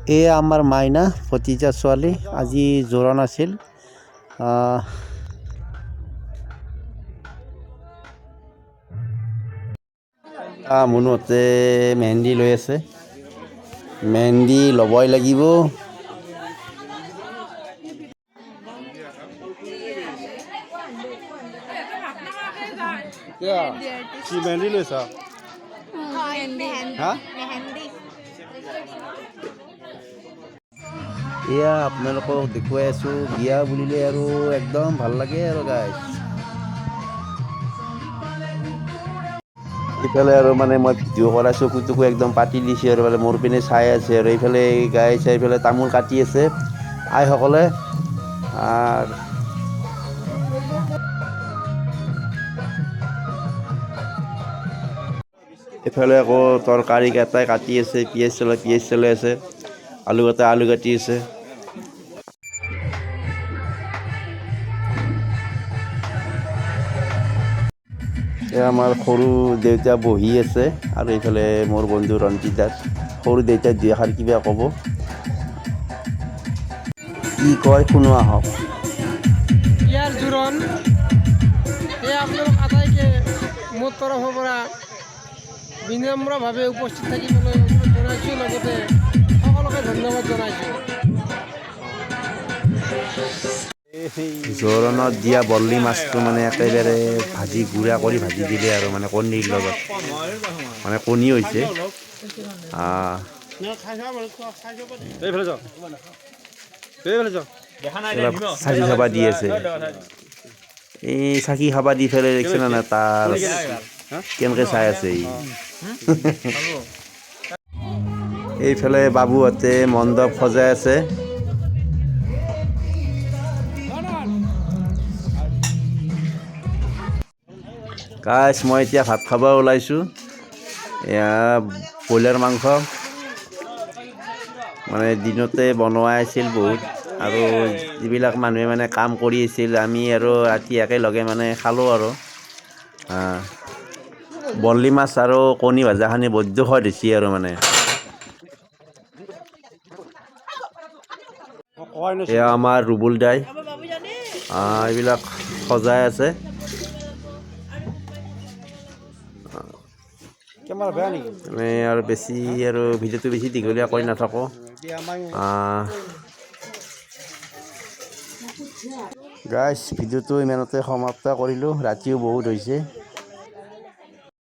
এয়া আমাৰ মাইনা ভতিজা ছোৱালী আজি জোৰণ আছিল মুনুহঁতে মেহেন্দি লৈ আছে মেহেন্দি ল'বই লাগিব কি মেহেন্দি লৈছা এয়া আপোনালোকক দেখুৱাই আছোঁ বিয়া বুলিলে আৰু একদম ভাল লাগে আৰু গাইজ ইফালে আৰু মানে মই ভিডিঅ' কৰা চকুটোকো একদম পাতি দিছে আৰু মানে মোৰ পিনে চাই আছে আৰু এইফালে গাই চাই এইফালে তামোল কাটি আছে আইসকলে আৰু এইফালে আকৌ তৰকাৰী কেইটাই কাটি আছে পিঁয়াজ চলাই আছে আলু কেইটা আলু কাটি আছে আমাৰ সৰু দেউতা বহি আছে আৰু এইফালে মোৰ বন্ধু ৰঞ্জিত দাস সৰু দেউতাই দুই এষাৰ কিবা ক'ব কি কয় শুনো আহক ইয়াৰ জোৰণ এয়া আপোনালোক আটাইকে মোৰ তৰফৰ পৰা বিনম্ৰভাৱে উপস্থিত থাকিবলৈ জনাইছোঁ লগতে সকলোকে ধন্যবাদ জনাইছোঁ জোৰণত দিয়া বৰ্লি মাছটো মানে একেবাৰে ভাজি গুড়া কৰি ভাজি দিলে আৰু মানে কণীৰ লগত মানে কণী হৈছে চাকি খাবা দি আছে এই চাকি খাবা দি পেলাই দেখিছে না তাৰ কেনেকৈ চাই আছে এইফালে বাবুহঁতে মণ্ডপ সজাই আছে গাইছ মই এতিয়া ভাত খাব ওলাইছোঁ এয়া ব্ৰইলাৰ মাংস মানে দিনতে বনোৱা আছিল বহুত আৰু যিবিলাক মানুহে মানে কাম কৰি আছিল আমি আৰু ৰাতি একেলগে মানে খালোঁ আৰু বৰ্লি মাছ আৰু কণী ভাজাখিনি বৈদ্য সোৱাদ হৈছে আৰু মানে এয়া আমাৰ ৰুবুল দাই এইবিলাক সজাই আছে মানে আৰু বেছি আৰু ভিডিঅ'টো বেছি দীঘলীয়া কৰি নাথাকোঁ গাইছ ভিডিঅ'টো ইমানতে সমাপ্ত কৰিলোঁ ৰাতিও বহুত হৈছে